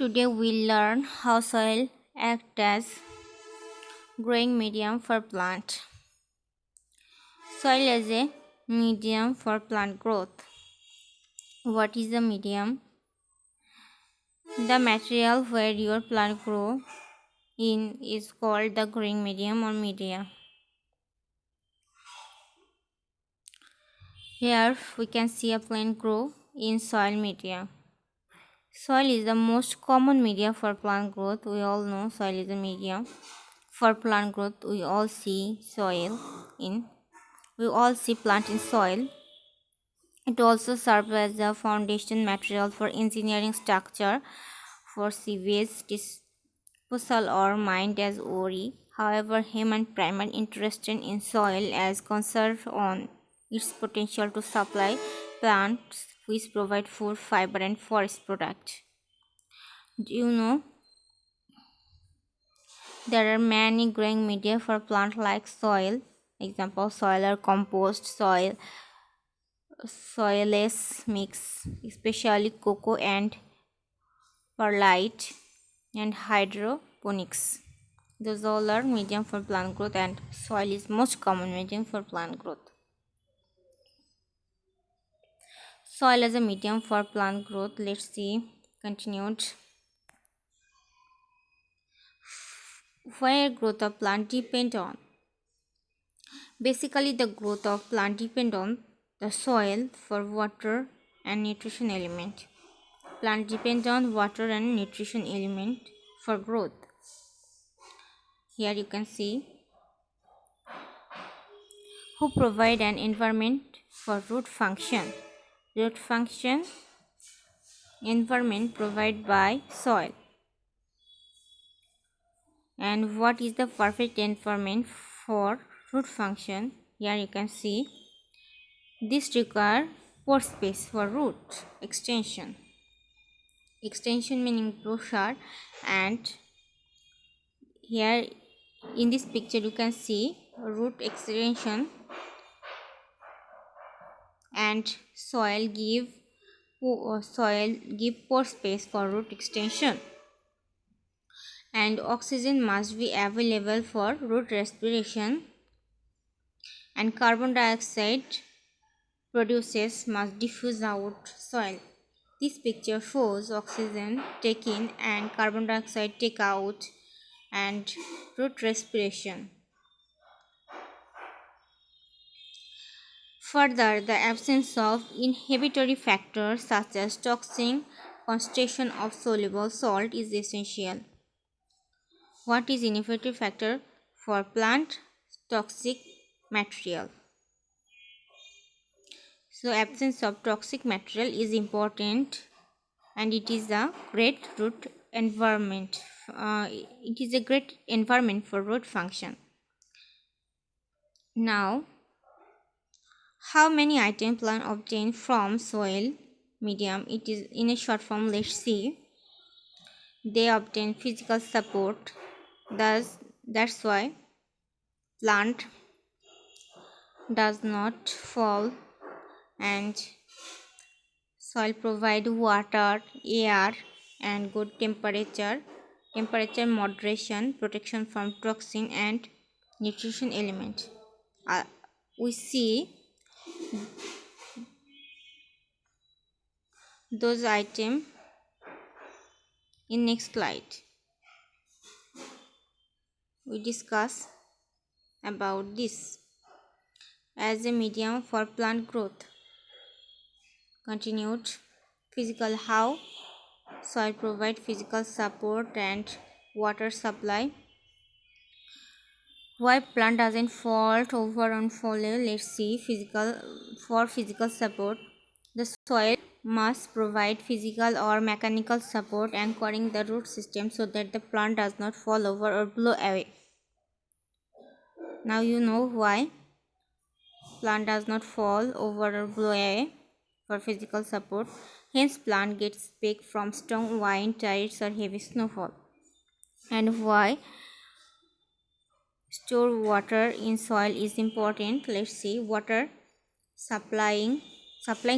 Today we'll learn how soil acts as growing medium for plant. Soil as a medium for plant growth. What is the medium? The material where your plant grow in is called the growing medium or media. Here we can see a plant grow in soil media. Soil is the most common media for plant growth. We all know soil is a medium for plant growth. We all see plant in soil. It also serves as a foundation material for engineering structure for sewage disposal or mined as ore. However, human primary interest in soil as concerned on its potential to supply plants which provide food, fiber, and forest products. Do you know there are many growing media for plant like soil? Example: soil or compost, soilless mix, especially cocoa and perlite, and hydroponics. Those all are medium for plant growth, and soil is most common medium for plant growth. Soil as a medium for plant growth. Let's see. Continued. Where growth of plant depend on. Basically, the growth of plant depend on the soil for water and nutrition element. Plant depend on water and nutrition element for growth. Here you can see who provide an environment for root function. Root function environment provided by soil. And what is the perfect environment for root function? Here you can see this require pore space for root extension. Extension meaning pressure, and here in this picture you can see root extension, and soil give pore space for root extension, and oxygen must be available for root respiration, and carbon dioxide produces must diffuse out soil. This picture shows oxygen take in and carbon dioxide take out and root respiration. Further, the absence of inhibitory factors such as toxin concentration of soluble salt is essential. What is inhibitory factor for plant? Toxic material. So absence of toxic material is important, and it is a great root environment. It is a great environment for root function. Now, how many items plant obtain from soil medium? It is in a short form. Let's see. They obtain physical support. That's why plant does not fall, and soil provide water, air, and good temperature moderation, protection from toxin, and nutrition element. We see those items in next slide. We discuss about this as a medium for plant growth. Continued. Physical: how soil provide physical support and water supply. Why plant doesn't fall over and follow? Let's see. Physical support, the soil must provide physical or mechanical support anchoring the root system so that the plant does not fall over or blow away. Now you know why plant does not fall over or blow away. For physical support, hence plant gets back from strong wind, tides, or heavy snowfall. And why store water in soil is important? Let's see. Water supplying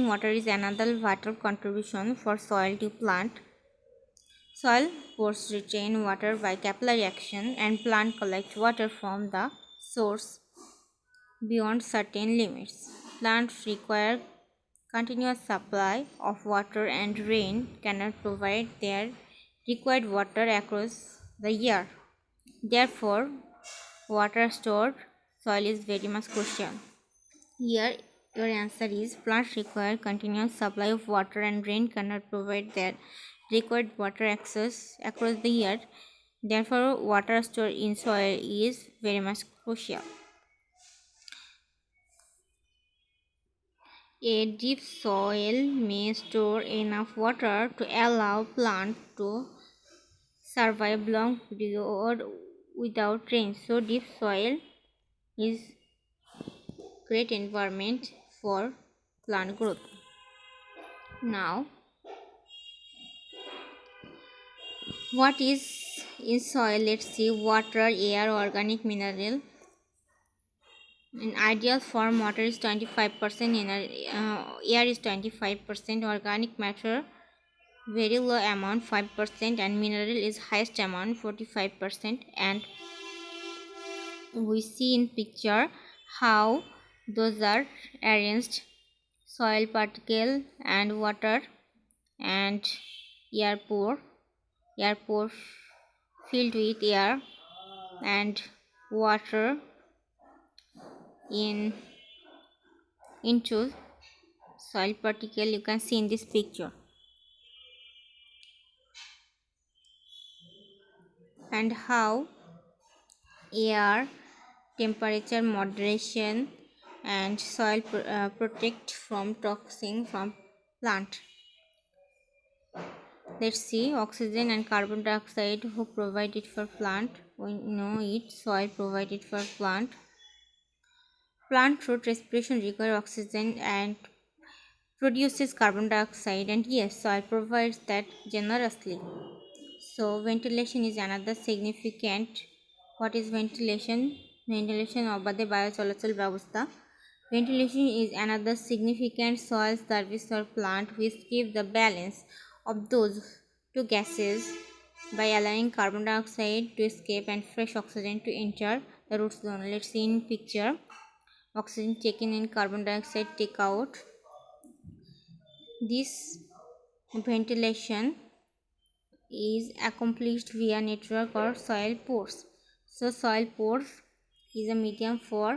water is another vital contribution for soil to plant. Soil pores retain water by capillary action and plant collect water from the source beyond certain limits. Plants require continuous supply of water and rain cannot provide their required water across the year. Therefore, water stored soil is very much crucial. Here, your answer is plants require continuous supply of water and rain cannot provide their required water access across the year. Therefore, water stored in soil is very much crucial. A deep soil may store enough water to allow plant to survive long period without rain. So deep soil is great environment for plant growth. Now, what is in soil? Let's see: water, air, organic mineral. In ideal form, water is 25%, air is 25%, organic matter very low amount 5%, and mineral is highest amount 45%. And we see in picture how those are arranged: soil particle and water and air pore, air pore filled with air and water in into soil particle. You can see in this picture, and how air temperature moderation and soil protect from toxin from plant. Let's see: oxygen and carbon dioxide, who provide it for plant? We know it. Soil provided for plant. Plant root respiration require oxygen and produces carbon dioxide, and yes, soil provides that generously. So ventilation is another significant. What is ventilation? Ventilation অবাধে বায়ু চলাচল ব্যবস্থা. Ventilation is another significant soil service or plant which keep the balance of those two gases by allowing carbon dioxide to escape and fresh oxygen to enter the root zone. Let's see in picture: oxygen taken in, carbon dioxide take out. This ventilation is accomplished via network or soil pores. So soil pores is a medium for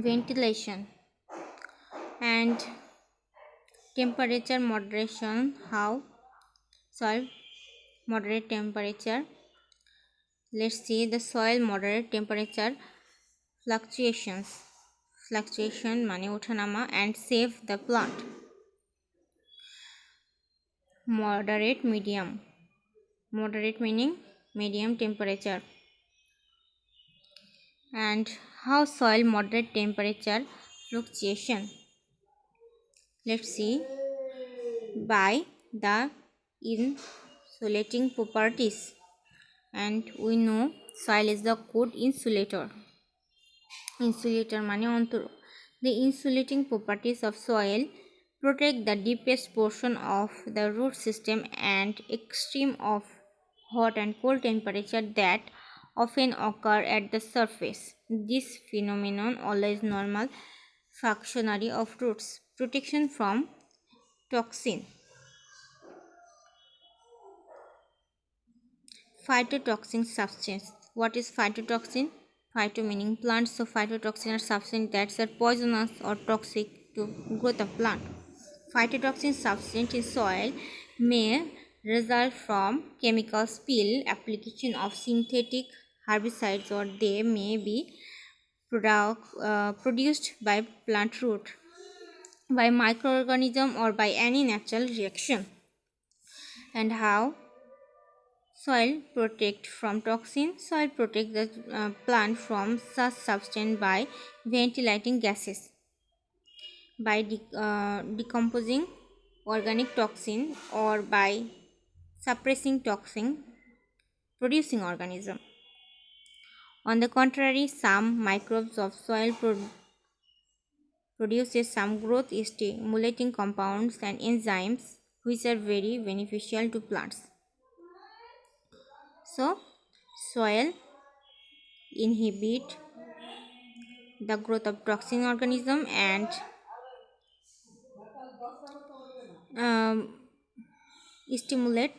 ventilation. And temperature moderation, how soil moderate temperature. Let's see the soil moderate temperature fluctuation মানে ওঠানামা and save the plant. Moderate meaning medium temperature. And how soil moderate temperature fluctuation. Let's see: by the insulating properties, and we know soil is the good insulator মানে অন্তর. The insulating properties of soil protect the deepest portion of the root system and extreme of hot and cold temperature that often occur at the surface. This phenomenon allows normal functioning of roots. Protection from toxin. Phytotoxin substance. What is phytotoxin? Phyto meaning plant, so phytotoxin are substances that are poisonous or toxic to growth of plant. Phytotoxin substance in soil may result from chemical spill, application of synthetic herbicides, or they may be produced by plant root, by microorganism, or by any natural reaction. And how soil protect from toxin. Soil protect the plant from such substance by ventilating gases, by decomposing organic toxin, or by suppressing toxin producing organism. On the contrary, some microbes of soil produces some growth stimulating compounds and enzymes which are very beneficial to plants. So, soil inhibit the growth of toxin organism and um, stimulate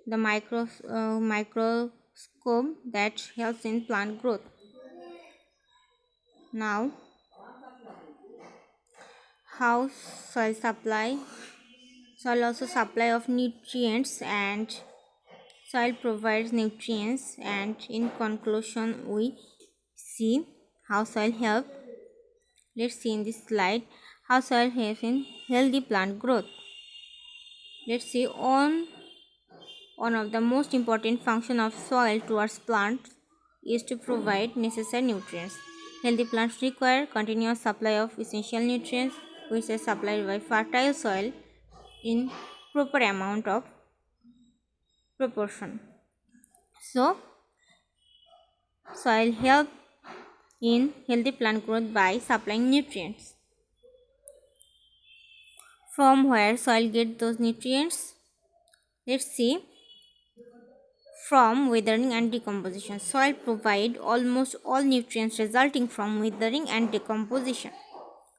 the microscope that helps in plant growth. Now, how soil supply? Soil also supply of nutrients, and soil provides nutrients, and in conclusion we see how soil help. Let's see in this slide how soil helps in healthy plant growth. Let's see on one of the most important function of soil towards plants is to provide necessary nutrients. Healthy plants require continuous supply of essential nutrients which are supplied by fertile soil in proper amount of proportion. So, soil help in healthy plant growth by supplying nutrients. From where soil get those nutrients? Let's see. From weathering and decomposition. Soil provide almost all nutrients resulting from weathering and decomposition.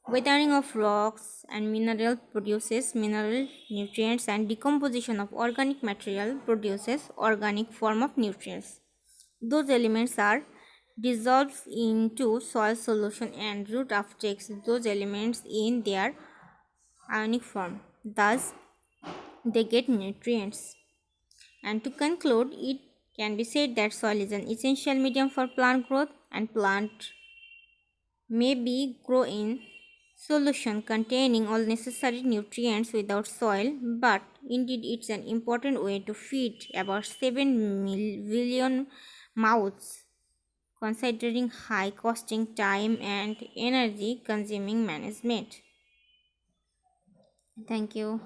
Weathering of rocks and mineral produces mineral nutrients, and decomposition of organic material produces organic form of nutrients. Those elements are dissolved into soil solution and root uptakes those elements in their ionic form. Thus, they get nutrients. And to conclude, it can be said that soil is an essential medium for plant growth, and plant may be grow in solution containing all necessary nutrients without soil, but indeed it's an important way to feed about 7 billion mouths, considering high costing time and energy consuming management. Thank you.